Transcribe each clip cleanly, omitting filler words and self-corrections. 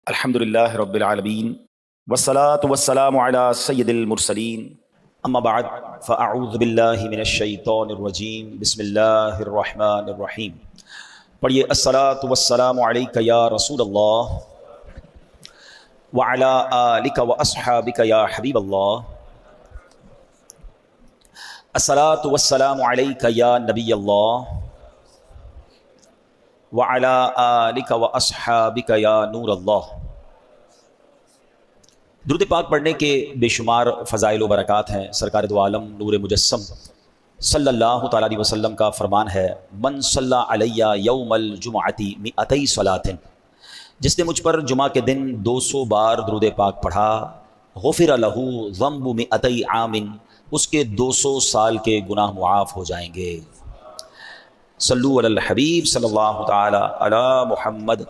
الحمدللہ رب العالمین والصلاة والسلام علی سید المرسلین اما بعد فاعوذ باللہ من الشیطان الرجیم بسم اللہ الرحمن الرحیم۔ پڑھیے الصلاة والسلام علیک یا رسول اللہ وعلی آلک واصحابک یا حبیب اللہ، الصلاة والسلام علیک یا نبی اللہ وعلی آلک واصحابک یا نور اللہ۔ درود پاک پڑھنے کے بے شمار فضائل و برکات ہیں۔ سرکار دو عالم نور مجسم صلی اللہ تعالیٰ علیہ وسلم کا فرمان ہے، من صلی علیہ یوم الجمعۃ مئتی صلاۃ، جس نے مجھ پر جمعہ کے دن 200 بار درود پاک پڑھا، غفر لہ ذنب مئتی عام، اس کے 200 سال کے گناہ معاف ہو جائیں گے۔ صلو علی الحبیب صلی اللہ تعالیٰ علی محمد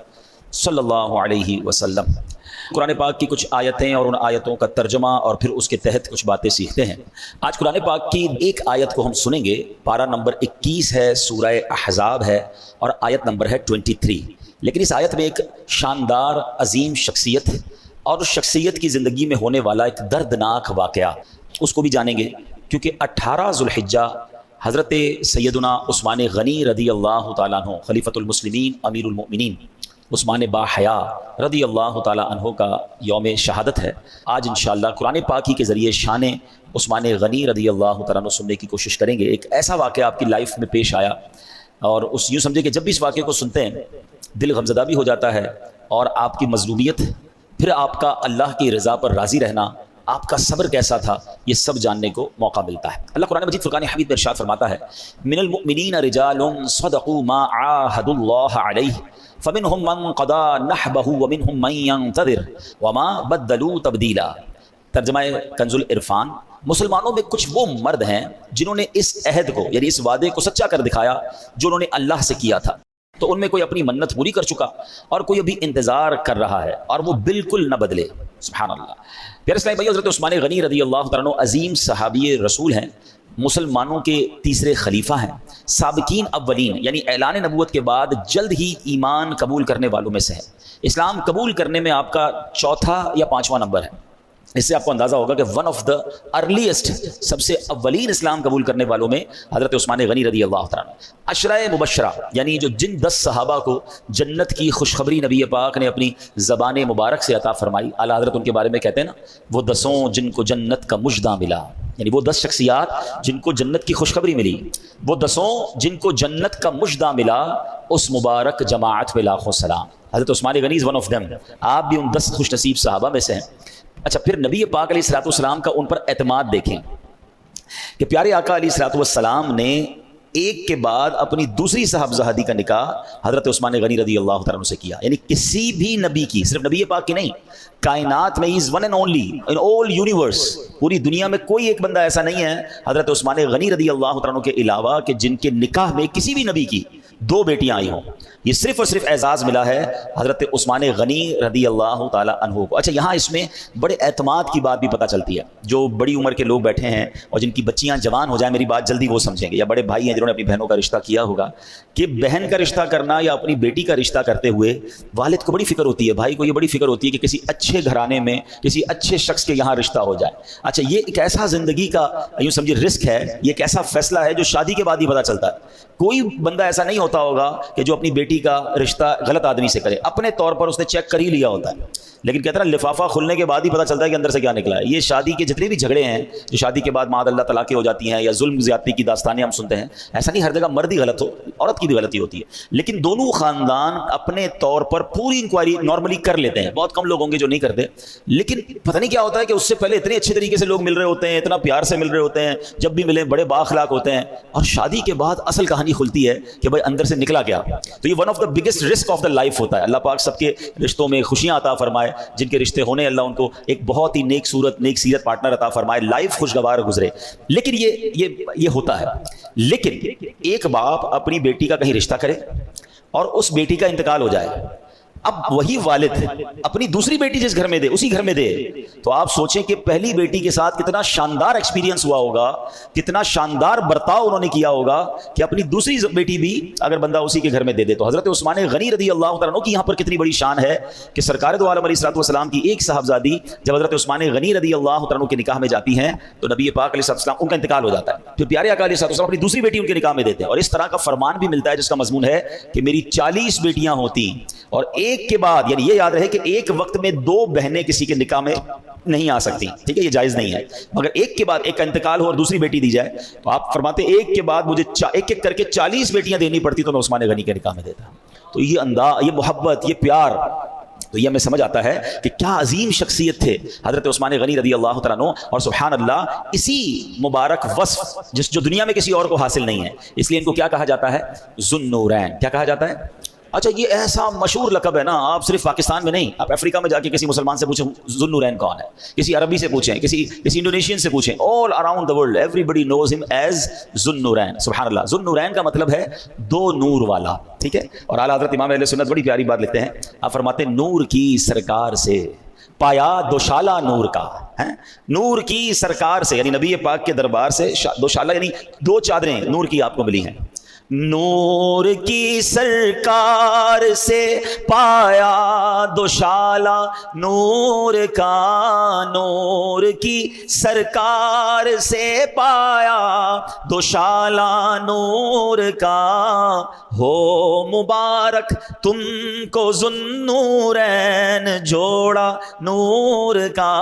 صلی اللہ علیہ وسلم۔ قرآن پاک کی کچھ آیتیں اور ان آیتوں کا ترجمہ اور پھر اس کے تحت کچھ باتیں سیکھتے ہیں۔ آج قرآن پاک کی ایک آیت کو ہم سنیں گے، پارہ نمبر 21 ہے، سورہ احزاب ہے اور آیت نمبر ہے 23۔ لیکن اس آیت میں ایک شاندار عظیم شخصیت اور اس شخصیت کی زندگی میں ہونے والا ایک دردناک واقعہ، اس کو بھی جانیں گے، کیونکہ 18 ذوالحجہ حضرت سیدنا عثمان غنی رضی اللہ تعالیٰ عنہ، خلیفۃ المسلمین امیر المؤمنین عثمان با حیا رضی اللہ تعالیٰ عنہ کا یوم شہادت ہے۔ آج انشاءاللہ قرآن پاکی کے ذریعے شان عثمان غنی رضی اللہ تعالیٰ عنہ سننے کی کوشش کریں گے۔ ایک ایسا واقعہ آپ کی لائف میں پیش آیا اور اس یوں سمجھے کہ جب بھی اس واقعے کو سنتے ہیں دل غمزدہ بھی ہو جاتا ہے، اور آپ کی مظلومیت، پھر آپ کا اللہ کی رضا پر راضی رہنا، آپ کا صبر کیسا تھا، یہ سب جاننے کو موقع ملتا ہے۔ اللہ قرآن مجید فرقان حمید میں ارشاد فرماتا ہے، من المؤمنین رجال صدقوا ما عاہدوا اللہ علیہ فمنہم من قضا نحبہ ومنہم من ينتظر وما بدلوا تبدیلا۔ ترجمہ کنز العرفان، مسلمانوں میں کچھ وہ مرد ہیں جنہوں نے اس عہد کو، یعنی اس وعدے کو سچا کر دکھایا جو انہوں نے اللہ سے کیا تھا، تو ان میں کوئی اپنی منت پوری کر چکا اور کوئی ابھی انتظار کر رہا ہے، اور وہ بالکل نہ بدلے۔ سبحان اللہ۔ پیارے اسلامی بھائی، حضرت عثمان غنی رضی اللہ تعالیٰ عنہ عظیم صحابی رسول ہیں، مسلمانوں کے تیسرے خلیفہ ہیں، سابقین اولین، یعنی اعلان نبوت کے بعد جلد ہی ایمان قبول کرنے والوں میں سے ہیں۔ اسلام قبول کرنے میں آپ کا چوتھا یا پانچواں نمبر ہے۔ اس سے آپ کو اندازہ ہوگا کہ ون آف دا ارلیسٹ، سب سے اولین اسلام قبول کرنے والوں میں حضرت عثمان غنی رضی اللہ تعالیٰ عنہ۔ عشرہ مبشرہ، یعنی جو جن 10 صحابہ کو جنت کی خوشخبری نبی پاک نے اپنی زبان مبارک سے عطا فرمائی، اعلیٰ حضرت ان کے بارے میں کہتے ہیں نا، وہ 10 جن کو جنت کا مژدہ ملا، یعنی وہ 10 شخصیات جن کو جنت کی خوشخبری ملی، وہ 10 جن کو جنت کا مژدہ ملا، اس مبارک جماعت پہ لاکھوں سلام۔ حضرت عثمان غنی از ون آف دیم، آپ بھی ان 10 خوش نصیب صحابہ میں سے ہیں۔ اچھا، پھر نبی پاک علیہ الصلوۃ والسلام کا ان پر اعتماد دیکھیں کہ پیارے آقا علیہ الصلوۃ والسلام نے ایک کے بعد اپنی دوسری صاحبزادی کا نکاح حضرت عثمان غنی رضی اللہ تعالیٰ عنہ سے کیا، یعنی کسی بھی نبی کی، صرف نبی پاک کی نہیں، کائنات میں is one and only in all universe, پوری دنیا میں کوئی ایک بندہ ایسا نہیں ہے حضرت عثمان غنی رضی اللہ تعالیٰ عنہ کے علاوہ کہ جن کے نکاح میں کسی بھی نبی کی 2 بیٹیاں آئی ہوں۔ یہ صرف اور صرف اعزاز ملا ہے حضرت عثمان غنی رضی اللہ تعالیٰ عنہ کو۔ اچھا، یہاں اس میں بڑے اعتماد کی بات بھی پتہ چلتی ہے۔ جو بڑی عمر کے لوگ بیٹھے ہیں اور جن کی بچیاں جوان ہو جائیں، میری بات جلدی وہ سمجھیں گے، یا بڑے بھائی ہیں جنہوں نے اپنی بہنوں کا رشتہ کیا ہوگا، کہ بہن کا رشتہ کرنا یا اپنی بیٹی کا رشتہ کرتے ہوئے والد کو بڑی فکر ہوتی ہے، بھائی کو یہ بڑی فکر ہوتی ہے کہ کسی اچھے گھرانے میں کسی اچھے شخص کے یہاں رشتہ ہو جائے۔ اچھا، یہ ایک ایسا زندگی کا یوں سمجھے رسک ہے، یہ ایک ایسا فیصلہ ہے جو شادی کے بعد ہی پتہ چلتا ہے۔ کوئی بندہ ایسا نہیں ہوتا ہوگا کہ جو اپنی بیٹی کا رشتہ غلط آدمی سے کرے، اپنے طور پر اس نے چیک کر ہی لیا ہوتا ہے، لیکن کہتا ہے لفافہ کھلنے کے بعد ہی پتہ چلتا ہے کہ اندر سے کیا نکلا ہے۔ یہ شادی کے جتنے بھی جھگڑے ہیں جو شادی کے بعد معاذ اللہ طلاقیں ہو جاتی ہیں یا ظلم زیادتی کی داستانیں ہم سنتے ہیں، ایسا نہیں ہر جگہ مرد ہی غلط ہو، عورت کی بھی غلطی ہوتی ہے، لیکن دونوں خاندان اپنے طور پر پوری انکوائری نارملی کر لیتے ہیں۔ بہت کم لوگ ہوں گے جو نہیں کرتے، لیکن پتہ نہیں کیا ہوتا ہے کہ اس سے پہلے اتنے اچھے طریقے سے لوگ مل رہے ہوتے ہیں، اتنا پیار سے مل رہے ہوتے ہیں، جب بھی ملیں بڑے بااخلاق ہوتے ہیں، اور شادی کے بعد اصل کہانی کھلتی ہے کہ بھائی اندر سے نکلا کیا۔ تو یہ one of the biggest risk of the life ہوتا ہے۔ اللہ پاک سب کے رشتوں میں خوشیاں عطا فرمائے، جن کے رشتے ہونے اللہ ان کو ایک بہت ہی نیک صورت نیک سیرت پارٹنر عطا فرمائے، لائف خوشگوار گزرے۔ لیکن یہ ہوتا ہے۔ لیکن ایک باپ اپنی بیٹی کا کہیں رشتہ کرے اور اس بیٹی کا انتقال ہو جائے، اب وہی والد اپنی دوسری بیٹی جس گھر میں دے اسی گھر میں دے، تو آپ سوچیں کہ پہلی بیٹی کے ساتھ کتنا شاندار ایکسپیرینس ہوا ہوگا، کتنا شاندار برتاؤ انہوں نے کیا ہوگا کہ اپنی دوسری بیٹی بھی اگر بندہ اسی کے گھر میں دے دے۔ تو حضرت عثمان غنی رضی اللہ تعالیٰ عنہ کی یہاں پر کتنی بڑی شان ہے کہ سرکار دو عالم علیہ الصلوۃ والسلام کی ایک صاحبزادی جب حضرت عثمان غنی رضی اللہ تعالیٰ عنہ کے نکاح میں جاتی ہیں تو نبی پاک علیہ الصلوۃ والسلام ان کا انتقال ہو جاتا ہے، پھر پیارے آقا علیہ الصلوۃ والسلام اپنی دوسری بیٹی ان کے نکاح میں دیتے ہیں، اور اس طرح کا فرمان بھی ملتا ہے جس کا مضمون ہے کہ میری 40 بیٹیاں ہوتی اور ایک کے بعد، یعنی یہ یاد رہے کہ ایک وقت میں 2 بہنیں کسی کے نکاح میں نہیں آ سکتی، ٹھیک ہے، یہ جائز نہیں ہے، مگر ایک کے بعد ایک کا انتقال ہو اور دوسری بیٹی دی جائے تو آپ فرماتے ایک کے بعد مجھے ایک ایک کر کے 40 بیٹیاں دینی پڑتی تو میں عثمان غنی کے نکاح میں دیتا۔ تو یہ انداز، یہ محبت، یہ پیار، تو یہ ہمیں سمجھ آتا ہے کہ کیا عظیم شخصیت تھے حضرت عثمان غنی رضی اللہ تعالیٰ عنہ، اور سبحان اللہ اسی مبارک وصف جو دنیا میں کسی اور کو حاصل نہیں ہے، اس لیے ان کو کیا کہا جاتا ہے؟ ذو النورین۔ کیا کہا جاتا ہے؟ اچھا یہ ایسا مشہور لقب ہے نا، آپ صرف پاکستان میں نہیں، آپ افریقہ میں جا کے کسی مسلمان سے پوچھیں ذو النورین کون ہے، کسی عربی سے پوچھیں، کسی انڈونیشین سے پوچھیں، all around the world everybody knows him as ذو النورین۔ سبحان اللہ، ذو النورین کا مطلب ہے 2 نور والا، ٹھیک ہے۔ اور اعلیٰ حضرت امام اہل سنت بڑی پیاری بات لکھتے ہیں، آپ فرماتے ہیں نور کی سرکار سے پایا دوشالہ نور کا، نور کی سرکار سے، یعنی نبی پاک کے دربار سے دوشالہ یعنی 2 چادریں نور کی آپ کو ملی ہیں، نور کی سرکار سے پایا دوشالہ نور کا، نور کی سرکار سے پایا دوشالہ نور کا، ہو مبارک تم کو ذو النورین جوڑا نور کا۔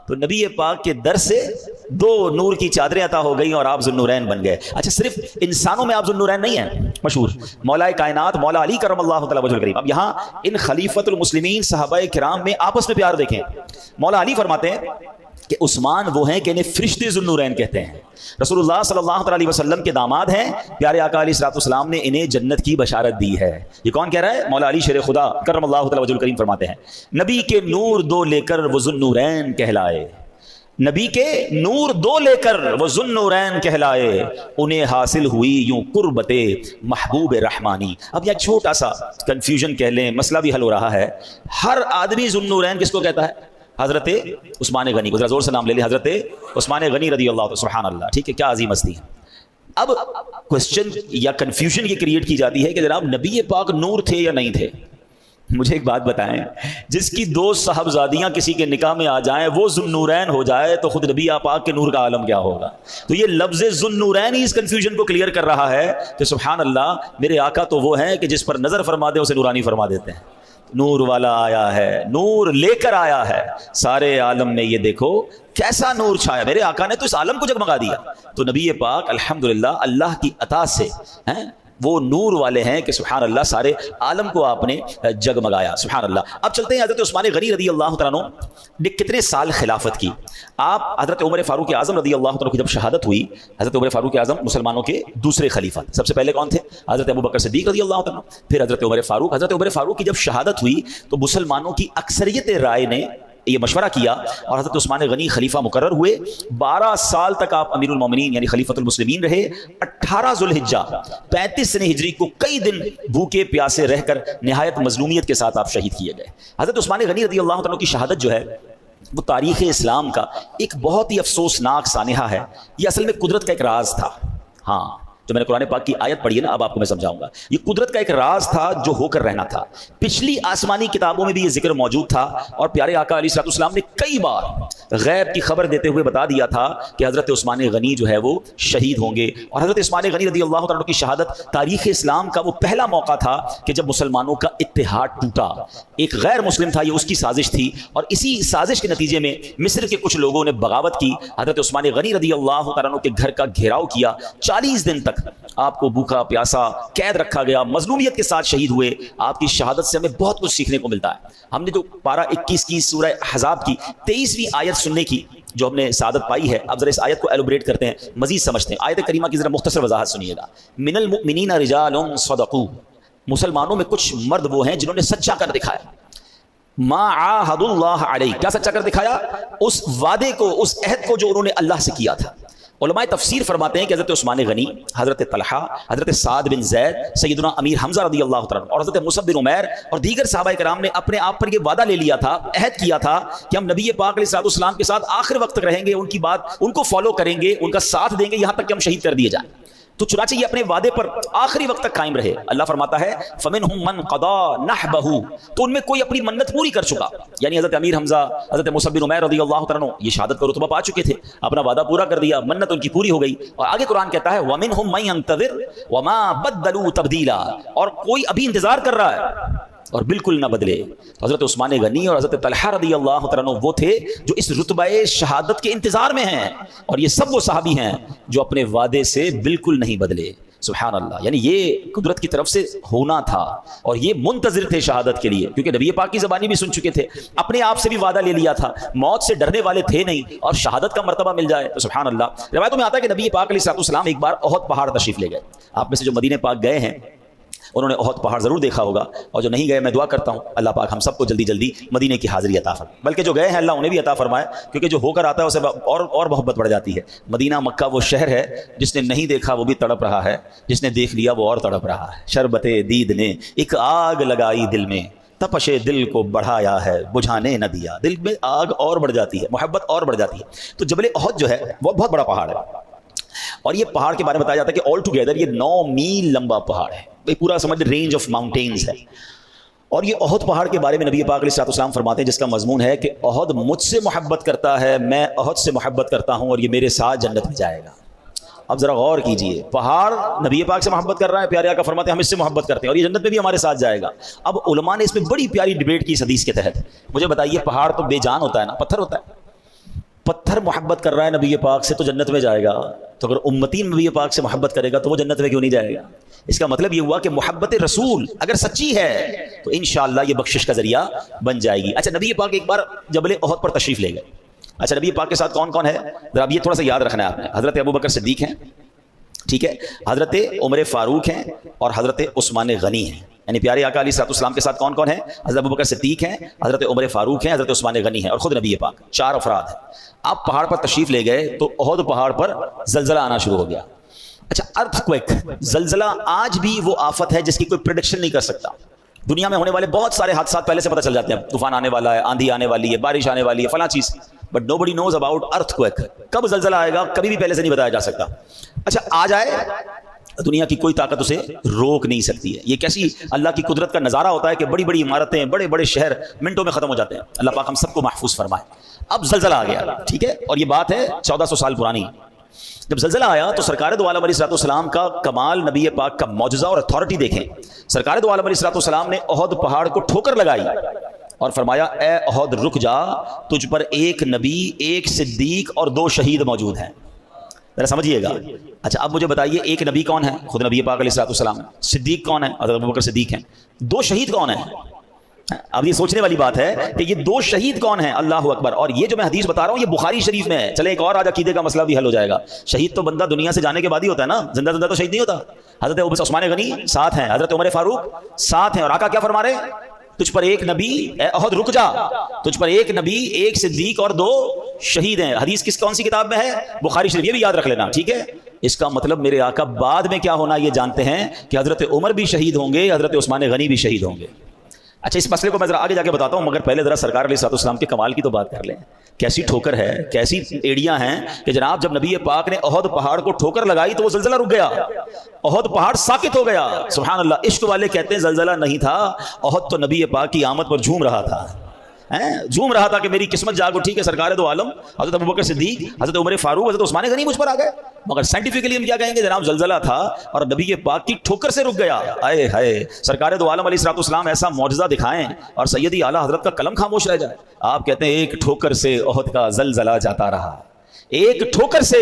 تو نبی پاک کے در سے 2 نور کی چادریں عطا ہو گئی اور آپ ذو النورین بن گئے۔ اچھا صرف انسانوں میں آپ ذو النورین نہیں ہیں، مشہور مولا کائنات مولا علی کرم اللہ تعالیٰ وجہ الکریم۔ اب یہاں ان خلیفۃ المسلمین صحابہ کرام میں آپس میں پیار دیکھیں، مولا علی فرماتے ہیں کہ عثمان وہ ہیں کہ انہیں فرشتے ذو النورین کہتے ہیں، رسول اللہ صلی اللہ علیہ وسلم کے داماد ہیں، پیارے آقا علیہ الصلوۃ والسلام نے انہیں جنت کی بشارت دی ہے۔ یہ کون کہہ رہا ہے؟ مولا علی شیر خدا کرم اللہ تعالیٰ وجہ الکریم فرماتے ہیں نبی کے نور 2 لے کر وہ ذو النورین کہلائے، نبی کے نور 2 لے کر وہ ذو النورین کہلائے، انہیں حاصل ہوئی یوں قربت محبوب رحمانی۔ اب یہ چھوٹا سا کنفیوژن کہہ لیں، مسئلہ بھی حل ہو رہا ہے۔ ہر آدمی ذو النورین کس کو کہتا ہے؟ حضرت عثمان غنی کو۔ ذرا زور سے نام لے لیں، حضرت عثمان غنی رضی اللہ عنہ، سبحان اللہ، ٹھیک ہے، کیا عظیم ہستی ہے۔ اب کوشچن یا کنفیوژن یہ کریٹ کی جاتی ہے کہ جناب نبی پاک نور تھے یا نہیں تھے؟ مجھے ایک بات بتائیں، جس کی 2 صاحبزادیاں کسی کے نکاح میں آ جائیں وہ ذو النورین ہو جائے تو خود نبی پاک کے نور کا عالم کیا ہوگا؟ تو یہ لفظ ذو النورین ہی اس کنفیوژن کو کلیئر کر رہا ہے کہ سبحان اللہ میرے آقا تو وہ ہیں کہ جس پر نظر فرما دیں اسے نورانی فرما دیتے ہیں۔ نور والا آیا ہے، نور لے کر آیا ہے سارے عالم میں، یہ دیکھو کیسا نور چھایا، میرے آقا نے تو اس عالم کو جگمگا دیا۔ تو نبی پاک الحمدللہ اللہ کی عطا سے وہ نور والے ہیں کہ سبحان اللہ سارے عالم کو آپ نے جگمگایا، سبحان اللہ۔ اب چلتے ہیں حضرت عثمان غنی رضی اللہ تعالیٰ عنہ نے کتنے سال خلافت کی۔ آپ حضرت عمر فاروق اعظم رضی اللہ تعالیٰ کی جب شہادت ہوئی، حضرت عمر فاروق اعظم مسلمانوں کے دوسرے خلیفہ، سب سے پہلے کون تھے؟ حضرت ابوبکر صدیق رضی اللہ تعالیٰ، پھر حضرت عمر فاروق۔ حضرت عمر فاروق کی جب شہادت ہوئی تو مسلمانوں کی اکثریت رائے نے یہ مشورہ کیا اور حضرت عثمان غنی خلیفہ مقرر ہوئے۔ 12 سال تک آپ امیر المومنین یعنی خلیفۃ المسلمین رہے۔ 18 ذوالحجہ 35 سنہ ہجری کو کئی دن بھوکے پیاسے رہ کر نہایت مظلومیت کے ساتھ آپ شہید کیے گئے۔ حضرت عثمان غنی رضی اللہ عنہ کی شہادت جو ہے وہ تاریخ اسلام کا ایک بہت ہی افسوسناک سانحہ ہے۔ یہ اصل میں قدرت کا ایک راز تھا۔ ہاں جو میں نے قرآن پاک کی آیت پڑھی ہے نا، اب آپ کو میں سمجھاؤں گا، یہ قدرت کا ایک راز تھا جو ہو کر رہنا تھا۔ پچھلی آسمانی کتابوں میں بھی یہ ذکر موجود تھا اور پیارے آقا علیہ الصلوۃ والسلام نے کئی بار غیب کی خبر دیتے ہوئے بتا دیا تھا کہ حضرت عثمان غنی جو ہے وہ شہید ہوں گے۔ اور حضرت عثمان غنی رضی اللہ تعالیٰ کی شہادت تاریخ اسلام کا وہ پہلا موقع تھا کہ جب مسلمانوں کا اتحاد ٹوٹا۔ ایک غیر مسلم تھا، یہ اس کی سازش تھی، اور اسی سازش کے نتیجے میں مصر کے کچھ لوگوں نے بغاوت کی، حضرت عثمان غنی رضی اللہ تعالیٰ کے گھر کا گھیراؤ کیا۔ 40 دن تک آپ کو بھوکا پیاسا قید رکھا گیا، مظلومیت کے ساتھ شہید ہوئے۔ آپ کی شہادت سے ہمیں بہت کچھ سیکھنے کو ملتا ہے۔ ہم نے جو پارہ 21 کی سورہ احزاب کی 23ویں آیت سننے کی جو ہم نے سعادت پائی ہے، اب ذرا اس آیت کو ایلوبریٹ کرتے ہیں، مزید سمجھتے ہیں۔ آیت کریمہ کی ذرا مختصر وضاحت سنیے گا۔ من المؤمنین رجال صدقوا، مسلمانوں میں کچھ مرد وہ ہیں جنہوں نے سچا کر دکھایا۔ ما عاہدوا اللہ علیہ، کیا سچا کر دکھایا؟ اس وعدے کو، اس عہد کو جو انہوں نے اللہ سے کیا تھا۔ علماء تفسیر فرماتے ہیں کہ حضرت عثمان غنی، حضرت طلحہ، حضرت سعد بن زید، سیدنا امیر حمزہ رضی اللہ تعالیٰ عنہ اور حضرت مصعب بن عمیر اور دیگر صحابہ کرام نے اپنے آپ پر یہ وعدہ لے لیا تھا، عہد کیا تھا کہ ہم نبی پاک علیہ الصلوۃ والسلام کے ساتھ آخر وقت تک رہیں گے، ان کی بات ان کو فالو کریں گے، ان کا ساتھ دیں گے یہاں تک کہ ہم شہید کر دیے جائیں۔ تو چنانچہ یہ اپنے وعدے پر آخری وقت تک قائم رہے۔ اللہ فرماتا ہے فَمِنْهُمْ مَنْ قَضَى نَحْبَهُ، تو ان میں کوئی اپنی منت پوری کر چکا، یعنی حضرت امیر حمزہ، حضرت مصعب بن عمیر رضی اللہ تعالیٰ عنہ یہ شہادت کا رتبہ پا چکے تھے، اپنا وعدہ پورا کر دیا، منت ان کی پوری ہو گئی۔ اور آگے قرآن کہتا ہے وَمِنْهُمْ مَن يَنتَظِرُ وَمَا بَدَّلُوا تَبْدِيلًا، اور کوئی ابھی انتظار کر رہا ہے اور بالکل نہ بدلے۔ حضرت عثمان غنی اور حضرت طلحہ رضی اللہ تعالیٰ عنہ وہ تھے جو اس رتبہ شہادت کے انتظار میں ہیں، اور یہ سب وہ صحابی ہیں جو اپنے وعدے سے بالکل نہیں بدلے۔ سبحان اللہ، یعنی یہ قدرت کی طرف سے ہونا تھا، اور یہ منتظر تھے شہادت کے لیے، کیونکہ نبی پاک کی زبانی بھی سن چکے تھے، اپنے آپ سے بھی وعدہ لے لیا تھا، موت سے ڈرنے والے تھے نہیں، اور شہادت کا مرتبہ مل جائے تو سبحان اللہ۔ روایتوں میں آتا ہے کہ نبی پاک علیہ السلام ایک بار احد پہاڑ تشریف لے گئے۔ آپ میں سے جو مدینے پاک گئے ہیں انہوں نے احد پہاڑ ضرور دیکھا ہوگا، اور جو نہیں گئے میں دعا کرتا ہوں اللہ پاک ہم سب کو جلدی جلدی مدینے کی حاضری عطا فرمائے، بلکہ جو گئے ہیں اللہ انہیں بھی عطا فرمائے، کیونکہ جو ہو کر آتا ہے اسے اور محبت بڑھ جاتی ہے۔ مدینہ مکہ وہ شہر ہے جس نے نہیں دیکھا وہ بھی تڑپ رہا ہے، جس نے دیکھ لیا وہ اور تڑپ رہا ہے۔ شربت دید نے ایک آگ لگائی دل میں، تپش دل کو بڑھایا ہے بجھانے نہ دیا، دل میں آگ اور بڑھ جاتی ہے، محبت اور بڑھ جاتی ہے۔ تو جبل احد جو ہے وہ بہت بڑا پہاڑ ہے، اور یہ پہاڑ کے بارے میں بتایا جاتا ہے کہ آل ٹوگیدر یہ 9 میل لمبا پہاڑ ہے، پورا سمجھ رینج آف ماؤنٹینز ہے۔ اور یہ احد پہاڑ کے بارے میں نبی پاک علیہ السلام فرماتے ہیں جس کا مضمون ہے کہ احد مجھ سے محبت کرتا ہے، میں احد سے محبت کرتا ہوں، اور یہ میرے ساتھ جنت میں جائے گا۔ اب ذرا غور کیجئے، پہاڑ نبی پاک سے محبت کر رہا ہے، پیارے آقا فرماتے ہیں ہم اس سے محبت کرتے ہیں اور یہ جنت میں بھی ہمارے ساتھ جائے گا۔ اب علماء نے اس میں بڑی پیاری ڈیبیٹ کی اس حدیث کے تحت۔ مجھے بتائیے پہاڑ تو بے جان ہوتا ہے نا، پتھر ہوتا ہے، پتھر محبت کر رہا ہے نبی پاک سے تو جنت میں جائے گا، تو اگر امتی نبی پاک سے محبت کرے گا تو وہ جنت میں کیوں نہیں جائے گا؟ اس کا مطلب یہ ہوا کہ محبت رسول اگر سچی ہے تو انشاءاللہ یہ بخشش کا ذریعہ بن جائے گی۔ اچھا نبی پاک ایک بار جبل احد پر تشریف لے گئے۔ اچھا نبی پاک کے ساتھ کون کون ہے ذرا اب یہ تھوڑا سا یاد رکھنا ہے آپ نے۔ حضرت ابوبکر صدیق ہیں، ٹھیک ہے، حضرت عمر فاروق ہیں، اور حضرت عثمان غنی ہیں۔ یعنی پیارے آقا علیہ السلام کے ساتھ کون کون ہے؟ حضرت ابوبکر صدیق ہیں، حضرت عمر فاروق ہیں، حضرت عثمان غنی ہیں، اور خود نبی پاک، 4 افراد ہیں۔ آپ پہاڑ پر تشریف لے گئے تو احد پہاڑ پر زلزلہ آنا شروع ہو گیا۔ اچھا ارتھ کویک، زلزلہ آج بھی وہ آفت ہے جس کی کوئی پریڈکشن نہیں کر سکتا۔ دنیا میں ہونے والے بہت سارے حادثات پہلے سے پتہ چل جاتے ہیں، طوفان آنے والا ہے، آندھی آنے والی ہے، بارش آنے والی ہے، فلاں چیز، but nobody knows about earthquake, کب زلزلہ آئے گا کبھی بھی پہلے سے نہیں بتایا جا سکتا۔ اچھا آ جائے دنیا کی کوئی طاقت اسے روک نہیں سکتی ہے۔ یہ کیسی اللہ کی قدرت کا نظارہ ہوتا ہے کہ بڑی بڑی عمارتیں، بڑے بڑے شہر منٹوں میں ختم ہو جاتے ہیں۔ اللہ پاک ہم سب کو محفوظ فرمائے۔ اب زلزلہ آ گیا، ٹھیک ہے، اور یہ بات ہے 1400 سال پرانی۔ جب زلزلہ آیا تو سرکار دو عالم علیہ السلام کا کمال، نبی پاک کا معجزہ اور اتھارٹی دیکھیں۔ سرکار دو عالم علیہ السلام نے احد پہاڑ کو ٹھوکر لگائی اور فرمایا اے احد رک جا، تجھ پر ایک نبی، ایک صدیق اور 2 شہید موجود ہیں۔ ذرا سمجھیے گا۔ اچھا اب مجھے بتائیے ایک نبی کون ہے؟ خود نبی پاک علیہ السلام۔ صدیق کون ہے؟ حضرت ابوبکر صدیق ہیں۔ 2 شہید کون ہیں؟ اب یہ سوچنے والی بات ہے کہ یہ 2 شہید کون ہیں؟ اللہ اکبر۔ اور یہ جو میں حدیث بتا رہا ہوں یہ بخاری شریف میں ہے۔ چلے ایک اور آج عقیدے کا مسئلہ بھی حل ہو جائے گا۔ شہید تو بندہ دنیا سے جانے کے بعد ہی ہوتا ہے نا، زندہ زندہ تو شہید نہیں ہوتا۔ حضرت عثمان غنی ساتھ ہیں، حضرت عمر فاروق ساتھ ہیں، اور آقا کیا فرما رہے ہیں؟ تجھ پر ایک نبی، اے احد رک جا، تجھ پر ایک نبی، ایک صدیق اور 2 شہید ہیں۔ حدیث کون سی کتاب میں ہے؟ بخاری شریف، یہ بھی یاد رکھ لینا، ٹھیک ہے۔ اس کا مطلب میرے آقا بعد میں کیا ہونا یہ جانتے ہیں کہ حضرت عمر بھی شہید ہوں گے، حضرت عثمان غنی بھی شہید ہوں گے۔ اچھا اس مسئلے کو میں ذرا آگے جا کے بتاتا ہوں، مگر پہلے ذرا سرکار علیہ السلام کے کمال کی تو بات کر لیں۔ کیسی ٹھوکر ہے، کیسی ایڑیاں ہیں کہ جناب جب نبی پاک نے احد پہاڑ کو ٹھوکر لگائی تو وہ زلزلہ رک گیا، احد پہاڑ ساکت ہو گیا۔ سبحان اللہ۔ عشق والے کہتے ہیں زلزلہ نہیں تھا، احد تو نبی پاک کی آمد پر جھوم رہا تھا، جھوم رہا تھا کہ میری قسمت جاگ اٹھی کہ سرکار دو عالم حضرت ابوبکر صدیق، حضرت عمر فاروق، حضرت عثمان غنی مجھ پر آ گئے۔ مگر سائنٹیفکلی ہم کیا کہیں گے؟ جناب زلزلہ تھا اور نبی پاک کی ٹھوکر سے رک گیا۔ آئے ہائے، سرکار دو عالم علیہ السلام ایسا معجزہ دکھائیں اور سیدی اعلیٰ حضرت کا قلم خاموش رہ جائے۔ آپ کہتے ہیں ایک ٹھوکر سے احد کا زلزلہ جاتا رہا، ایک ٹھوکر سے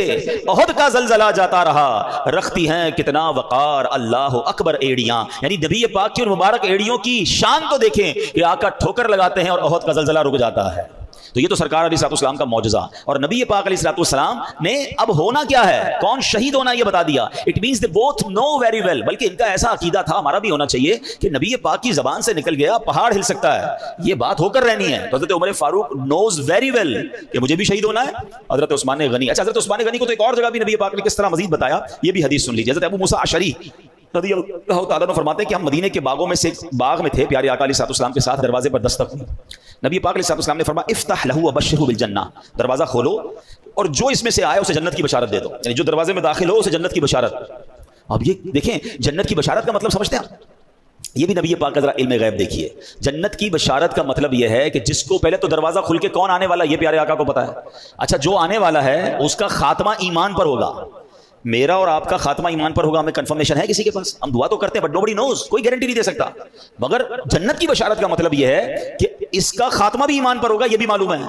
احد کا زلزلہ جاتا رہا، رکھتی ہیں کتنا وقار اللہ اکبر ایڑیاں۔ یعنی نبی پاک کی اور مبارک ایڑیوں کی شان تو دیکھیں کہ آقا ٹھوکر لگاتے ہیں اور احد کا زلزلہ رک جاتا ہے۔ تو یہ تو سرکار علیہ الصلوۃ والسلام کا معجزہ. اور نبی پاک علیہ الصلوۃ والسلام نے اب ہونا کیا ہے, کون شہید ہونا یہ بتا دیا. It means they both know very well. بلکہ ان کا ایسا عقیدہ تھا, ہمارا بھی ہونا چاہیے, کہ نبی پاک کی زبان سے نکل گیا پہاڑ ہل سکتا ہے, یہ بات ہو کر رہنی ہے. تو حضرت عمر فاروق نوز ویری ویل کہ مجھے بھی شہید ہونا ہے. حضرت عثمان غنی, اچھا حضرت عثمان غنی کو تو ایک اور جگہ بھی نبی پاک نے کس طرح مزید بتایا, یہ بھی حدیث سن لیجیے. حضرت ابو موسیٰ اشعری رضی اللہ تعالیٰ عنہ فرماتے ہیں کہ ہم مدینے کے باغوں میں سے ایک باغ میں تھے, پیارے آقا علیہ الصلوۃ والسلام کے ساتھ. دروازے پر دستک ہوئی, نبی پاک علیہ الصلوۃ والسلام نے فرمایا افتح لہ وبشرہ بالجنہ, دروازہ کھولو اور جو اس میں سے آئے اسے جنت کی بشارت دے دو. یعنی جو دروازے میں داخل ہو اسے جنت کی بشارت. اب یہ دیکھیں جنت کی بشارت کا مطلب سمجھتے ہیں, یہ بھی نبی پاک کا ذرا علم غیب دیکھیے. جنت کی بشارت کا مطلب یہ ہے کہ جس کو پہلے تو دروازہ کھل کے کون آنے والا یہ پیارے آقا کو پتا ہے. اچھا جو آنے والا ہے اس کا خاتمہ ایمان پر ہوگا, میرا اور آپ کا خاتمہ ایمان پر ہوگا. ہمیں کنفرمیشن ہے کسی کے پاس؟ ہم دعا تو کرتے ہیں بٹ نوبڈی نوز, کوئی گارنٹی نہیں دے سکتا. مگر جنت کی بشارت کا مطلب یہ ہے کہ اس کا خاتمہ بھی ایمان پر ہوگا, یہ بھی معلوم ہے,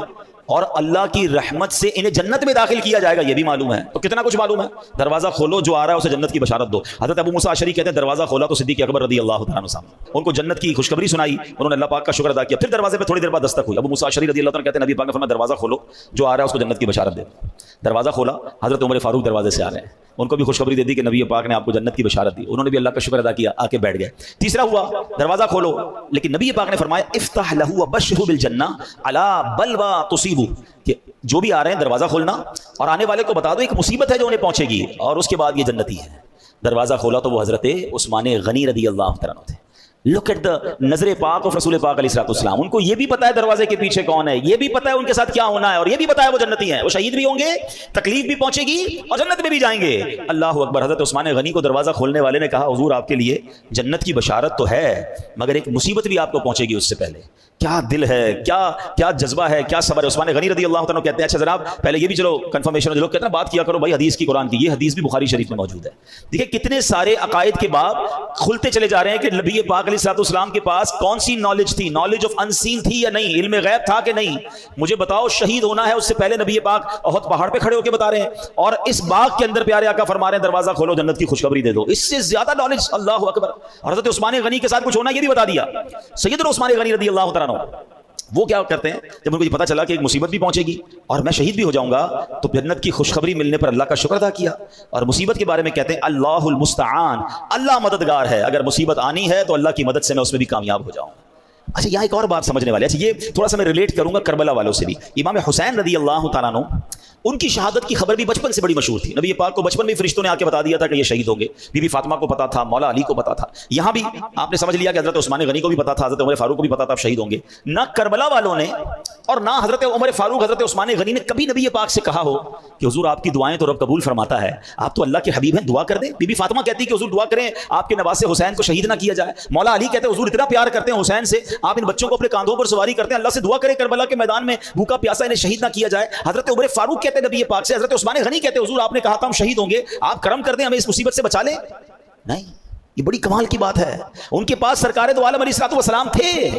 اور اللہ کی رحمت سے انہیں جنت میں داخل کیا جائے گا, یہ بھی معلوم ہے. تو کتنا کچھ معلوم ہے. دروازہ کھولو, جو آ رہا ہے اسے جنت کی بشارت دو. حضرت ابو موسیٰ اشعری کہتے ہیں دروازہ کھولا تو صدیق اکبر رضی اللہ تعالیٰ عنہ ان کو جنت کی خوشخبری سنائی, انہوں نے اللہ پاک کا شکر ادا کیا. پھر دروازے پہ تھوڑی دیر بعد دستک ہوئی. ابو موسیٰ اشعری رضی اللہ عنہ کہتے ہیں نبی پاک نے فرمایا دروازہ کھولو, جو آ رہا ہے اس کو جنت کی بشارت دے. دروازہ کھولا, حضرت عمر فاروق دروازے سے آ رہے ہیں, ان کو بھی خوشخبری دے دی کہ نبی پاک نے آپ کو جنت کی بشارت دی. انہوں نے بھی اللہ کا شکر ادا کیا, آ کے بیٹھ گئے. تیسرا ہوا دروازہ کھولو, لیکن نبی پاک نے فرمایا افتح لہ وبشرہ بالجنہ الا بلوى تصیبہ, کہ جو بھی آ رہے ہیں دروازہ کھولنا اور آنے والے کو بتا دو ایک مصیبت ہے جو انہیں پہنچے گی اور اس کے بعد یہ جنتی ہے. دروازہ کھولا تو وہ حضرت عثمان غنی رضی اللہ تعالیٰ عنہ تھے. لک ایٹ دا نظر پاک اور رسول پاک علیہ الصلوۃ والسلام. ان کو یہ بھی پتا ہے دروازے کے پیچھے کون ہے, یہ بھی پتا ہے ان کے ساتھ کیا ہونا ہے, اور یہ بھی پتا ہے وہ جنتی ہیں, وہ شہید بھی ہوں گے, تکلیف بھی پہنچے گی اور جنت میں بھی جائیں گے. اللہ اکبر. حضرت عثمان غنی کو دروازہ کھولنے والے نے کہا حضور آپ کے لیے جنت کی بشارت تو ہے مگر ایک مصیبت بھی آپ کو پہنچے گی اس سے پہلے. کیا دل ہے, کیا جذبہ ہے, کیا صبر ہے. عثمان غنی رضی اللہ تعالیٰ کہتے ہیں اچھا جناب پہلے یہ بھی چلو کنفرمیشن, جو لوگ کہتے ہیں بات کیا کرو بھائی حدیث کی قرآن کی, یہ حدیث بھی بخاری شریف میں موجود ہے. دیکھیں کتنے سارے عقائد کے باب کھلتے چلے جا رہے ہیں کہ نبی پاک علیہ الصلوۃ والسلام کے پاس کون سی نالج تھی, نالج آف انسین تھی یا نہیں, علم غیب تھا کہ نہیں. مجھے بتاؤ شہید ہونا ہے اس سے پہلے نبی پاک احد پہاڑ پہ کھڑے ہو کے بتا رہے ہیں, اور اس باغ کے اندر پیارے آقا فرما رہے ہیں دروازہ کھولو جنت کی خوشخبری دے دو. اس سے زیادہ نالج. اللہ اکبر. اور حضرت عثمان غنی کے ساتھ کچھ ہونا یہ بھی بتا دیا. سیدنا عثمان غنی رضی اللہ تعالیٰ عنہ وہ کیا کرتے ہیں, جب ان کو یہ پتا چلا کہ ایک مصیبت بھی پہنچے گی اور میں شہید بھی ہو جاؤں گا, تو جنت کی خوشخبری ملنے پر اللہ کا شکر ادا کیا. اور مصیبت کے بارے میں کہتے ہیں اللہ المستعان, اللہ مددگار ہے, اگر مصیبت آنی ہے تو اللہ کی مدد سے میں اس میں بھی کامیاب ہو جاؤں. اچھا یہاں ایک اور بات سمجھنے والے, اچھا یہ تھوڑا سا میں ریلیٹ کروں گا کربلا والوں سے بھی. امام حسین رضی اللہ تعالیٰ عنہ ان کی شہادت کی خبر بھی بچپن سے بڑی مشہور تھی. نبی پاک کو بچپن میں فرشتوں نے آ کے بتا دیا تھا کہ یہ شہید ہوں گے. بی بی فاطمہ کو پتا تھا, مولا علی کو پتا تھا. یہاں بھی آپ نے سمجھ لیا کہ حضرت عثمان غنی کو بھی پتا تھا, حضرت عمر فاروق کو بھی پتا تھا شہید ہوں گے. نہ کربلا والوں نے اور نہ حضرت عمر فاروق حضرت عثمان غنی نے کبھی نبی پاک سے کہا ہو کہ حضور آپ کی دعائیں تو رب قبول فرماتا ہے, آپ تو اللہ کے حبیب ہیں, دعا کر دیں. بی بی فاطمہ کہتی کہ حضور دعا کریں آپ کے نواسے حسین کو شہید نہ کیا جائے. مولا علی کہتے ہیں حضور اتنا پیار کرتے ہیں حسین سے, آپ ان بچوں کو اپنے کاندھوں پر سواری کرتے ہیں, اللہ سے دعا کریں کربلا کے میدان میں بھوکا پیاسا انہیں شہید نہ کیا جائے. حضرت عمر فاروق کہتے ہیں نبی پاک سے, حضرت عثمان غنی کہتے ہیں حضور آپ نے کہا تھا ہم شہید ہوں گے, آپ کرم کر دیں ہمیں اس مصیبت سے بچا لیں. نہیں, یہ بڑی کمال کی بات ہے. ان کے پاس سرکار دو عالم علیہ الصلوۃ والسلام تھے.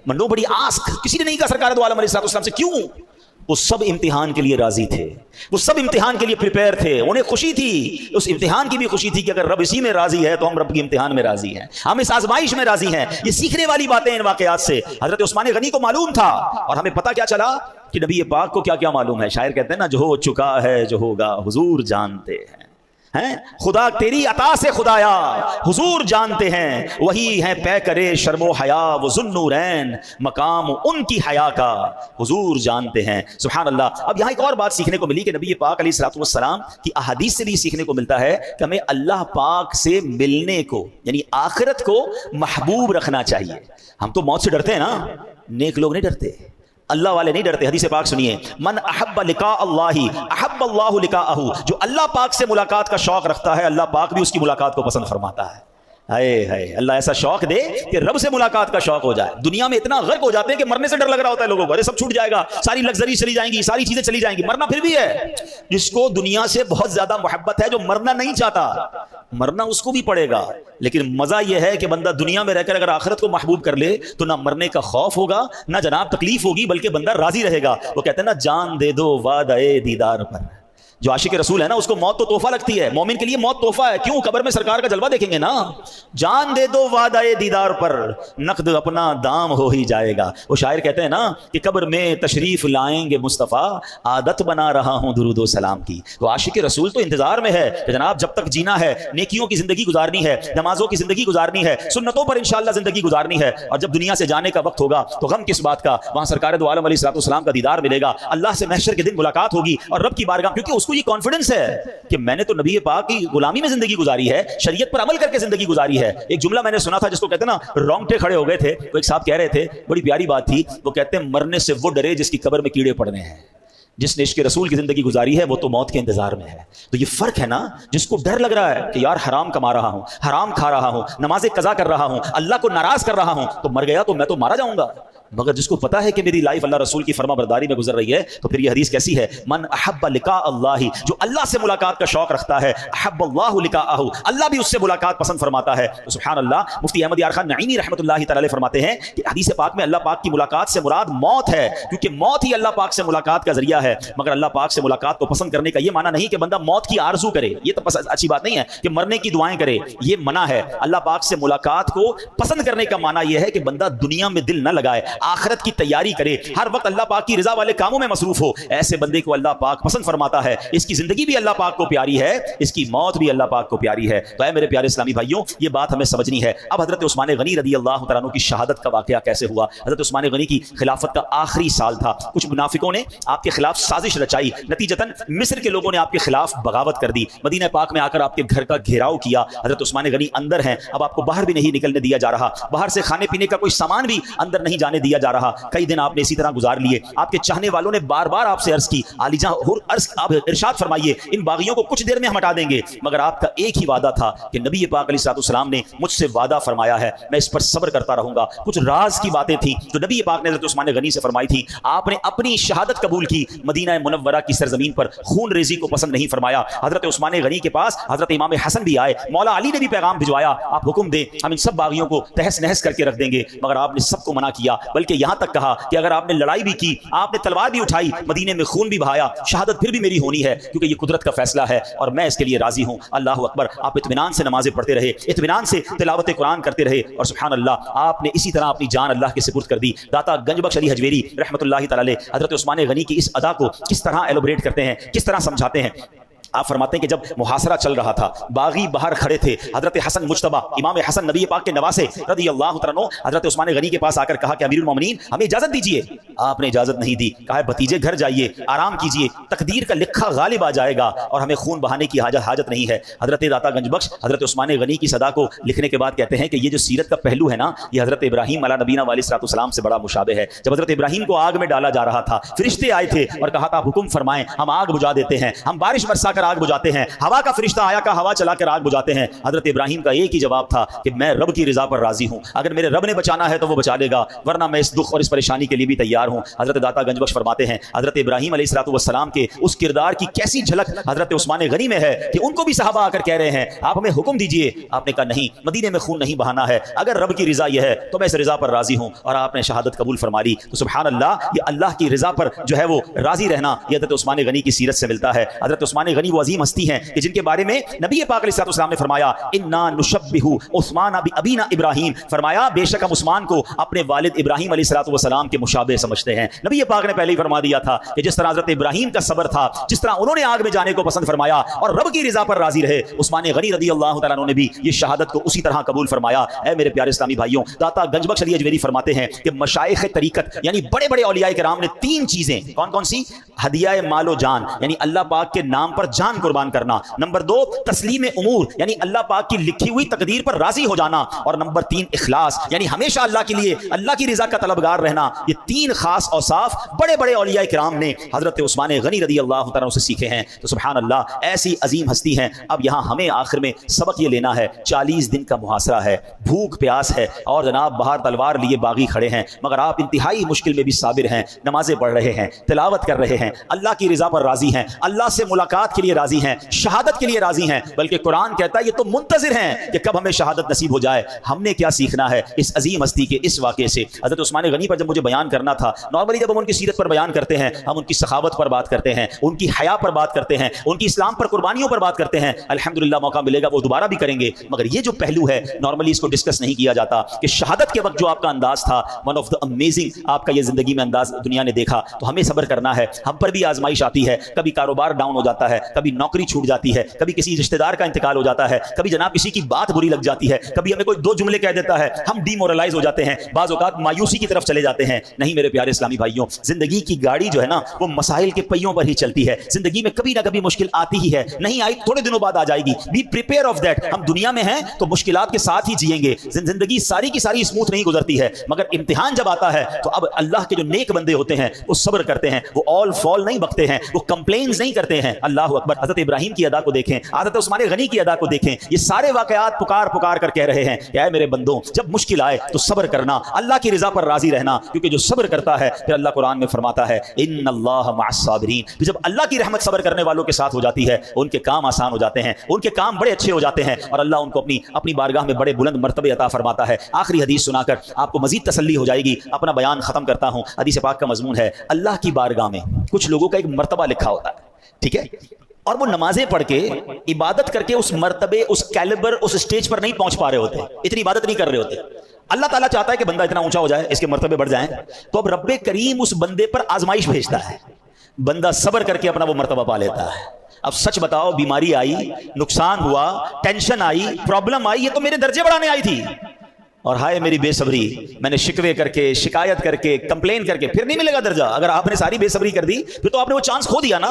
منو بڑی آسک, کسی نے نہیں کہا سرکار دو عالم علیہ الصلوۃ والسلام سے. کیوں؟ وہ سب امتحان کے لیے راضی تھے, وہ سب امتحان کے لیے پریپیئر تھے, انہیں خوشی تھی, اس امتحان کی بھی خوشی تھی کہ اگر رب اسی میں راضی ہے تو ہم رب کی امتحان میں راضی ہیں, ہم اس آزمائش میں راضی ہیں. یہ سیکھنے والی باتیں ان واقعات سے حضرت عثمان غنی کو معلوم تھا. اور ہمیں پتہ کیا چلا کہ نبی پاک کو کیا کیا معلوم ہے. شاعر کہتے ہیں نا, جو ہو چکا ہے جو ہوگا حضور جانتے ہیں, خدا تیری عطا سے خدایا حضور جانتے ہیں, وہی ہیں پے کرے شرم و حیا وہ ذوالنورین, مقام ان کی حیا کا حضور جانتے ہیں. سبحان اللہ. اب یہاں ایک اور بات سیکھنے کو ملی کہ نبی پاک علیہ الصلوۃ والسلام کی احادیث سے بھی سیکھنے کو ملتا ہے کہ ہمیں اللہ پاک سے ملنے کو یعنی آخرت کو محبوب رکھنا چاہیے. ہم تو موت سے ڈرتے ہیں نا, نیک لوگ نہیں ڈرتے, اللہ والے نہیں ڈرتے. حدیث پاک سنیے, من احب لقاء اللہ احب اللہ لقاءہ, جو اللہ پاک سے ملاقات کا شوق رکھتا ہے اللہ پاک بھی اس کی ملاقات کو پسند فرماتا ہے. اللہ ایسا شوق دے کہ رب سے ملاقات کا شوق ہو جائے. دنیا میں اتنا غرق ہو جاتے ہیں کہ مرنے سے ڈر لگ رہا ہوتا ہے لوگوں کو, ارے سب چھوٹ جائے گا, ساری لگژری چلی جائیں گی, ساری چیزیں چلی جائیں گی. مرنا پھر بھی ہے. جس کو دنیا سے بہت زیادہ محبت ہے, جو مرنا نہیں چاہتا, مرنا اس کو بھی پڑے گا, لیکن مزہ یہ ہے کہ بندہ دنیا میں رہ کر اگر آخرت کو محبوب کر لے تو نہ مرنے کا خوف ہوگا نہ جناب تکلیف ہوگی, بلکہ بندہ راضی رہے گا. وہ کہتے ہیں نا, جان دے دو وعدہ دیدار پر, جو عاشق رسول ہے نا اس کو موت تو تحفہ لگتی ہے، مومن کے لیے موت تحفہ ہے. کیوں؟ قبر میں سرکار کا جلوہ دیکھیں گے نا. جان دے دو وعدہ دیدار پر، نقد اپنا دام ہو ہی جائے گا. وہ شاعر کہتے ہیں نا کہ قبر میں تشریف لائیں گے مصطفیٰ، عادت بنا رہا ہوں درود و سلام کی. تو عاشق رسول تو انتظار میں ہے کہ جناب جب تک جینا ہے نیکیوں کی زندگی گزارنی ہے، نمازوں کی زندگی گزارنی ہے، سنتوں پر انشاءاللہ زندگی گزارنی ہے. اور جب دنیا سے جانے کا وقت ہوگا تو غم کس بات کا، وہاں سرکار دو عالم علیہ السلام کا دیدار ملے گا، اللہ سے محشر کے دن ملاقات ہوگی اور رب کی بارگاہ، کیونکہ اس کو یہ کانفیڈنس ہے کہ میں نے تو نبی پاک کی غلامی میں زندگی گزاری ہے، شریعت پر عمل کر کے زندگی گزاری ہے. ایک جملہ میں نے سنا تھا جس کو کہتے ہیں نا رونگٹے کھڑے ہو گئے تھے. وہ ایک صاحب کہہ رہے تھے، بڑی پیاری بات تھی، وہ کہتے ہیں مرنے سے وہ ڈرے جس کی قبر میں کیڑے پڑنے ہیں. جس نے عشق رسول کی زندگی گزاری ہے وہ تو موت کے انتظار میں ہے. تو یہ فرق ہے نا، جس کو ڈر لگ رہا ہے کہ یار حرام کما رہا ہوں، حرام کھا رہا ہوں، نمازیں قضا کر رہا ہوں، اللہ کو ناراض کر رہا ہوں، تو مر گیا تو میں تو مارا جاؤں گا. مگر جس کو پتا ہے کہ میری لائف اللہ رسول کی فرما برداری میں گزر رہی ہے، تو پھر یہ حدیث کیسی ہے، من احب لقاء اللہ، جو اللہ سے ملاقات کا شوق رکھتا ہے، احب اللہ لقاءہ، اللہ بھی اس سے ملاقات پسند فرماتا ہے. تو سبحان اللہ، مفتی احمد یار خان نعیمی رحمۃ اللہ تعالی فرماتے ہیں کہ حدیث پاک میں اللہ پاک کی ملاقات سے مراد موت ہے، کیونکہ موت ہی اللہ پاک سے ملاقات کا ذریعہ ہے. مگر اللہ پاک سے ملاقات کو پسند کرنے کا یہ معنی نہیں کہ بندہ موت کی آرزو کرے، یہ تو اچھی بات نہیں ہے کہ مرنے کی دعائیں کرے، یہ منع ہے. اللہ پاک سے ملاقات کو پسند کرنے کا معنی یہ ہے کہ بندہ دنیا میں دل نہ لگائے، آخرت کی تیاری کرے، ہر وقت اللہ پاک کی رضا والے کاموں میں مصروف ہو. ایسے بندے کو اللہ پاک پسند فرماتا ہے. اس کی زندگی بھی اللہ پاک کو پیاری ہے، اس کی موت بھی اللہ پاک کو پیاری ہے. تو اے میرے پیارے اسلامی بھائیوں، یہ بات ہمیں سمجھنی ہے. اب حضرت عثمان غنی رضی اللہ تعالیٰ عنہ کی شہادت کا واقعہ کیسے ہوا؟ حضرت عثمان غنی کی خلافت کا آخری سال تھا. کچھ منافقوں نے آپ کے خلاف سازش رچائی، نتیجتاً مصر کے لوگوں نے آپ کے خلاف بغاوت کر دی، مدینہ پاک میں آ کر آپ کے گھر کا گھیراؤ کیا. حضرت عثمان غنی اندر ہیں، اب آپ کو باہر بھی نہیں نکلنے دیا جا رہا، باہر سے کھانے پینے کا کوئی سامان بھی اندر نہیں جانے دیا جا رہا. کئی دن آپ نے اسی طرح گزار لیے. آپ کے چاہنے والوں نے بار بار آپ سے عرض کی، علی جاں آپ ارشاد فرمائیے ان باغیوں کو کچھ دیر میں ہم ہٹا دیں گے. مگر آپ کا ایک ہی وعدہ تھا کہ نبی پاک علیہ السلام نے مجھ سے وعدہ فرمایا ہے، میں اس پر صبر کرتا رہوں گا. کچھ راز کی باتیں تھیں جو نبی پاک نے حضرت عثمان غنی سے فرمائی تھی. آپ نے اپنی شہادت قبول کی، مدینہ منورہ کی سرزمین پر خون ریزی کو پسند نہیں فرمایا. حضرت عثمان غنی کے پاس حضرت امام حسن بھی آئے، مولا علی نے بھی پیغام بھجوایا، آپ حکم دیں ہم ان سب باغیوں کو تہس نہس کر کے رکھ دیں گے. مگر آپ نے سب کو منع کیا، بلکہ یہاں تک کہا کہ اگر آپ نے لڑائی بھی کی، آپ نے تلوار بھی اٹھائی، مدینے میں خون بھی بہایا، شہادت پھر بھی میری ہونی ہے، کیونکہ یہ قدرت کا فیصلہ ہے اور میں اس کے لیے راضی ہوں. اللہ اکبر. آپ اطمینان سے نمازیں پڑھتے رہے، اطمینان سے تلاوت قرآن کرتے رہے، اور سبحان اللہ آپ نے اسی طرح اپنی جان اللہ کے سپرد کر دی. داتا گنج بخش علی حجویری رحمۃ اللہ تعالی حضرت عثمان غنی کی اس ادا کو کس طرح ایلوبریٹ کرتے ہیں، کس طرح سمجھاتے ہیں. آپ فرماتے ہیں کہ جب محاصرہ چل رہا تھا، باغی باہر کھڑے تھے، حضرت حسن مجتبی امام حسن نبی پاک کے نواسے رضی اللہ تعالیٰ عنہ حضرت عثمان غنی کے پاس آ کر کہا کہ امیر المومنین ہمیں اجازت دیجیے. آپ نے اجازت نہیں دی، کہا بھتیجے گھر جائیے، آرام کیجیے، تقدیر کا لکھا غالب آ جائے گا اور ہمیں خون بہانے کی حاجت نہیں ہے. حضرت داتا گنج بخش حضرت عثمان غنی کی صدا کو لکھنے کے بعد کہتے ہیں کہ یہ جو سیرت کا پہلو ہے نا، یہ حضرت ابراہیم علیہ نبینا علیہ الصلوۃ والسلام سے بڑا مشابہ ہے. جب حضرت ابراہیم کو آگ میں ڈالا جا رہا تھا، فرشتے آئے تھے اور کہا تھا حکم فرمائیں، ہم آگ بجھا دیتے ہیں، ہم بارش برسا کر آگ بجھاتے ہیں، ہوا کا فرشتہ آیا کہ ہوا چلا کر آگ بجھاتے ہیں. حضرت ابراہیم کا ایک ہی جواب تھا کہ میں رب کی رضا پر راضی ہوں، اگر میرے رب نے بچانا ہے تو وہ بچا لے گا، ورنہ میں اس دکھ اور اس پریشانی کے لیے بھی تیار ہوں. حضرت داتا گنج بخش فرماتے ہیں حضرت ابراہیم علیہ الصلوۃ والسلام کے اس کردار کی کیسی جھلک حضرت عثمان غنی میں ہے کہ ان کو بھی صحابہ آ کر کہہ رہے ہیں آپ ہمیں حکم دیجئے. آپ نے کہا نہیں، مدینے میں خون نہیں بہانا ہے، اگر رب کی رضا یہ ہے تو میں اس رضا پر راضی ہوں، اور آپ نے شہادت قبول فرما لی. تو سبحان اللہ، یہ اللہ کی رضا پر جو ہے وہ راضی رہنا، یہ حضرت عثمان غنی کی سیرت سے ملتا ہے. حضرت عثمان غنی وہ عظیم ہستی ہیں کہ جن کے بارے میں نبی پاک علیہ السلام نے فرمایا انا نشبہ عثمان بابینا ابراہیم، فرمایا بے شک ہم عثمان کو اپنے والد ابراہیم علیہ السلام کے مشابہ سمجھتے ہیں. نبی پاک نے پہلے ہی فرما دیا تھا کہ جس طرح حضرت ابراہیم کا صبر تھا، جس طرح انہوں نے آگ میں جانے کو پسند فرمایا اور رب کی رضا پر راضی رہے، عثمان غنی رضی اللہ تعالیٰ عنہ نے بھی یہ شہادت کو اسی طرح قبول فرمایا. اے میرے پیارے اسلامی بھائیوں، داتا گنج بخش علی حجویری فرماتے ہیں کہ مشائخ طریقت یعنی بڑے بڑے اولیاء کرام نے تین چیزیں، کون کون سی؟ ہدیہ مال و جان یعنی اللہ پاک کے نام پر جان قربان کرنا، نمبر دو تسلیم امور یعنی اللہ پاک کی لکھی ہوئی تقدیر پر راضی ہو جانا، اور نمبر تین اخلاص یعنی ہمیشہ اللہ کے لیے اللہ کی رضا کا طلبگار رہنا. یہ تین خاص اوصاف بڑے بڑے اولیاء کرام نے حضرت عثمان غنی رضی اللہ تعالیٰ سے سیکھے ہیں. تو سبحان اللہ، ایسی عظیم ہستی ہیں. اب یہاں ہمیں آخر میں سبق یہ لینا ہے، 40 دن کا محاصرہ ہے، بھوک پیاس ہے، اور جناب باہر تلوار لیے باغی کھڑے ہیں، مگر آپ انتہائی مشکل میں بھی صابر ہیں، نمازیں پڑھ رہے ہیں، تلاوت کر رہے ہیں، اللہ کی رضا پر راضی ہیں، اللہ سے ملاقات کے لیے راضی ہیں, شہادت کے لیے راضی ہیں, بلکہ قرآن کہتا ہے یہ تو منتظر ہیں کہ کب ہمیں شہادت نصیب ہو جائے. ہم نے کیا سیکھنا ہے اس عظیم ہستی کے اس واقعے سے؟ حضرت عثمان غنی پر جب مجھے بیان کرنا تھا, نارملی جب ہم ان کی سیرت پر بیان کرتے ہیں ہم ان کی سخاوت پر بات کرتے ہیں, ان کی حیا پر بات کرتے ہیں, ان کی اسلام پر قربانیوں پر بات کرتے ہیں. الحمدللہ موقع ملے گا وہ دوبارہ بھی کریں گے, مگر یہ جو پہلو ہے نارملی اس کو ڈسکس نہیں کیا جاتا کہ شہادت کے وقت جو آپ کا انداز تھا, ون آف دا امیزنگ آپ کا یہ زندگی میں انداز دنیا نے دیکھا. تو ہمیں صبر کرنا ہے, ہم پر بھی آزمائش آتی ہے, کبھی کاروبار ڈاؤن ہو جاتا ہے, کبھی نوکری چھوٹ جاتی ہے, کبھی کسی رشتہ دار کا انتقال ہو جاتا ہے, کبھی جناب کسی کی بات بری لگ جاتی ہے, کبھی ہمیں کوئی دو جملے کہہ دیتا ہے, ہم ڈی مورلائز ہو جاتے ہیں, بعض اوقات مایوسی کی طرف چلے جاتے ہیں. نہیں میرے پیارے اسلامی بھائیوں, زندگی کی گاڑی جو ہے نا وہ مسائل کے پہیوں پر ہی چلتی ہے. زندگی میں کبھی نہ کبھی مشکل آتی ہی ہے, نہیں آئی تھوڑے دنوں بعد آ جائے گی. Be prepare of that. ہم دنیا میں ہیں تو مشکلات کے ساتھ ہی جئیں گے. زندگی ساری کی ساری اسموتھ نہیں گزرتی ہے, مگر امتحان جب آتا ہے تو اب اللہ کے جو نیک بندے ہوتے ہیں وہ صبر کرتے ہیں, وہ آل فال نہیں بکتے ہیں, وہ کمپلینز نہیں کرتے ہیں. اللہ اکبر. حضرت ابراہیم کی ادا کو دیکھیں, حضرت عثمان غنی کی ادا کو دیکھیں, یہ سارے واقعات پکار پکار کر کہہ رہے ہیں کہ اے میرے بندوں جب مشکل آئے تو صبر کرنا, اللہ کی رضا پر راضی رہنا, کیونکہ جو صبر کرتا ہے پھر اللہ قرآن میں فرماتا ہے ان اللہ مع الصابرین. جب اللہ کی رحمت صبر کرنے والوں کے ساتھ ہو جاتی ہے ان کے کام آسان ہو جاتے ہیں, ان کے کام بڑے اچھے ہو جاتے ہیں, اور اللہ ان کو اپنی بارگاہ میں بڑے بلند مرتبے عطا فرماتا ہے. آخری حدیث سنا کر آپ کو مزید تسلی ہو جائے گی, اپنا بیان ختم کرتا ہوں. حدیث پاک کا مضمون ہے اللہ کی بارگاہ میں کچھ لوگوں کا ایک مرتبہ لکھا ہوتا ہے, ٹھیک ہے, اور وہ نمازیں پڑھ کے عبادت کر کے اس مرتبے, اس کیلیبر, اس اسٹیج پر نہیں پہنچ پا رہے ہوتے, اتنی عبادت نہیں کر رہے ہوتے. اللہ تعالیٰ چاہتا ہے کہ بندہ اتنا اونچا ہو جائے, اس کے مرتبے بڑھ جائیں, تو اب رب کریم اس بندے پر آزمائش بھیجتا ہے. بندہ صبر کر کے اپنا وہ مرتبہ پا لیتا ہے. اب سچ بتاؤ, بیماری آئی, نقصان ہوا, ٹینشن آئی, پرابلم آئی, یہ تو میرے درجے بڑھانے آئی تھی, اور ہائے میری بے صبری, میں نے شکوے کر کے, شکایت کر کے, کمپلین کر کے, پھر نہیں ملے گا درجہ. اگر آپ نے ساری بے صبری کر دی پھر تو آپ نے وہ چانس کھو دیا نا.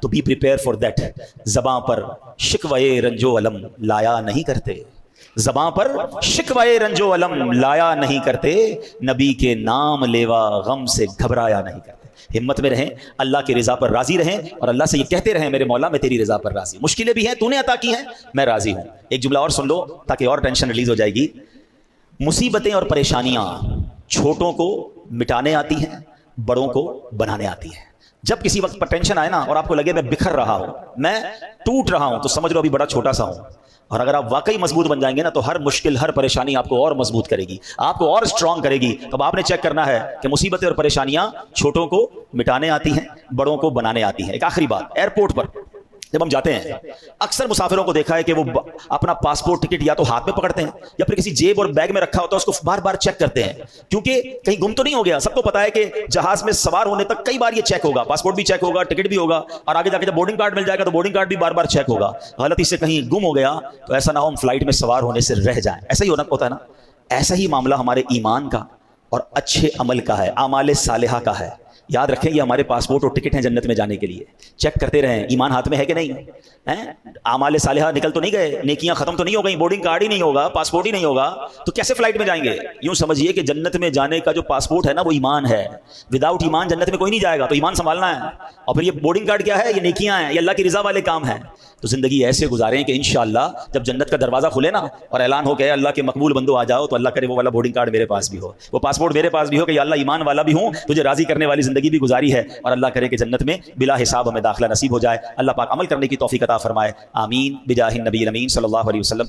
تو بی پریپیئر فار دیٹ. زباں پر شکوے رنجو علم لایا نہیں کرتے, زباں پر شکوے رنجو علم لایا نہیں کرتے, نبی کے نام لیوا غم سے گھبرایا نہیں کرتے. ہمت میں رہیں, اللہ کی رضا پر راضی رہیں, اور اللہ سے یہ کہتے رہیں میرے مولا میں تیری رضا پر راضی. مشکلیں بھی ہیں, تو نے عطا کی ہیں, میں راضی ہوں. ایک جملہ اور سن لو تاکہ اور ٹینشن ریلیز ہو جائے گی. مصیبتیں اور پریشانیاں چھوٹوں کو مٹانے آتی ہیں, بڑوں کو بنانے آتی ہیں. جب کسی وقت پر ٹینشن آئے نا اور آپ کو لگے میں بکھر رہا ہوں, میں ٹوٹ رہا ہوں, تو سمجھ لو ابھی بڑا چھوٹا سا ہوں. اور اگر آپ واقعی مضبوط بن جائیں گے نا تو ہر مشکل, ہر پریشانی آپ کو اور مضبوط کرے گی, آپ کو اور اسٹرانگ کرے گی. تو آپ نے چیک کرنا ہے کہ مصیبتیں اور پریشانیاں چھوٹوں کو مٹانے آتی ہیں, بڑوں کو بنانے آتی ہیں. ایک آخری بات, ایئرپورٹ پر جب ہم جاتے ہیں اکثر مسافروں کو دیکھا ہے کہ وہ اپنا پاسپورٹ ٹکٹ یا تو ہاتھ میں پکڑتے ہیں یا پھر کسی جیب اور بیگ میں رکھا ہوتا ہے, اس کو بار بار چیک کرتے ہیں, کیونکہ کہیں گم تو نہیں ہو گیا. سب کو پتا ہے کہ جہاز میں سوار ہونے تک کئی بار یہ چیک ہوگا, پاسپورٹ بھی چیک ہوگا, ٹکٹ بھی ہوگا, اور آگے جا کے جب بورڈنگ کارڈ مل جائے گا تو بورڈنگ کارڈ بھی بار بار چیک ہوگا. غلطی سے کہیں گم ہو گیا تو ایسا نہ ہو ہم فلائٹ میں سوار ہونے سے رہ جائیں. ایسا ہی ہوتا ہے نا. ایسا ہی معاملہ ہمارے ایمان کا اور اچھے عمل کا ہے, اعمال صالحہ کا ہے. یاد رکھیں یہ ہمارے پاسپورٹ اور ٹکٹ ہیں جنت میں جانے کے لیے. چیک کرتے رہیں ایمان ہاتھ میں ہے کہ نہیں. اعمال صالحہ نکل تو نہیں گئے, نیکیاں ختم تو نہیں ہو گئی, بورڈنگ کارڈ ہی نہیں ہوگا, پاسپورٹ ہی نہیں ہوگا, تو کیسے فلائٹ میں جائیں گے؟ یوں سمجھیے کہ جنت میں جانے کا جو پاسپورٹ ہے نا وہ ایمان ہے. وداؤٹ ایمان جنت میں کوئی نہیں جائے گا, تو ایمان سنبھالنا ہے. اور پھر یہ بورڈنگ کارڈ کیا ہے؟ یہ نیکیاں ہیں, یہ اللہ کی رضا والے کام ہیں. تو زندگی ایسے گزاریں کہ انشاءاللہ جب جنت کا دروازہ کھلے نا اور اعلان ہو کہ اللہ کے مقبول بندو آ جاؤ, تو اللہ کرے وہ والا بورڈنگ کارڈ میرے پاس بھی ہو, وہ پاسپورٹ میرے پاس بھی ہو کہ یا اللہ ایمان والا بھی ہوں, تجھے راضی کرنے والی زندگی بھی گزاری ہے, اور اللہ کرے کہ جنت میں بلا حساب ہمیں داخلہ نصیب ہو جائے. اللہ پاک عمل کرنے کی توفیق عطا فرمائے. آمین بجاہ النبی الامین صلی اللہ علیہ وسلم.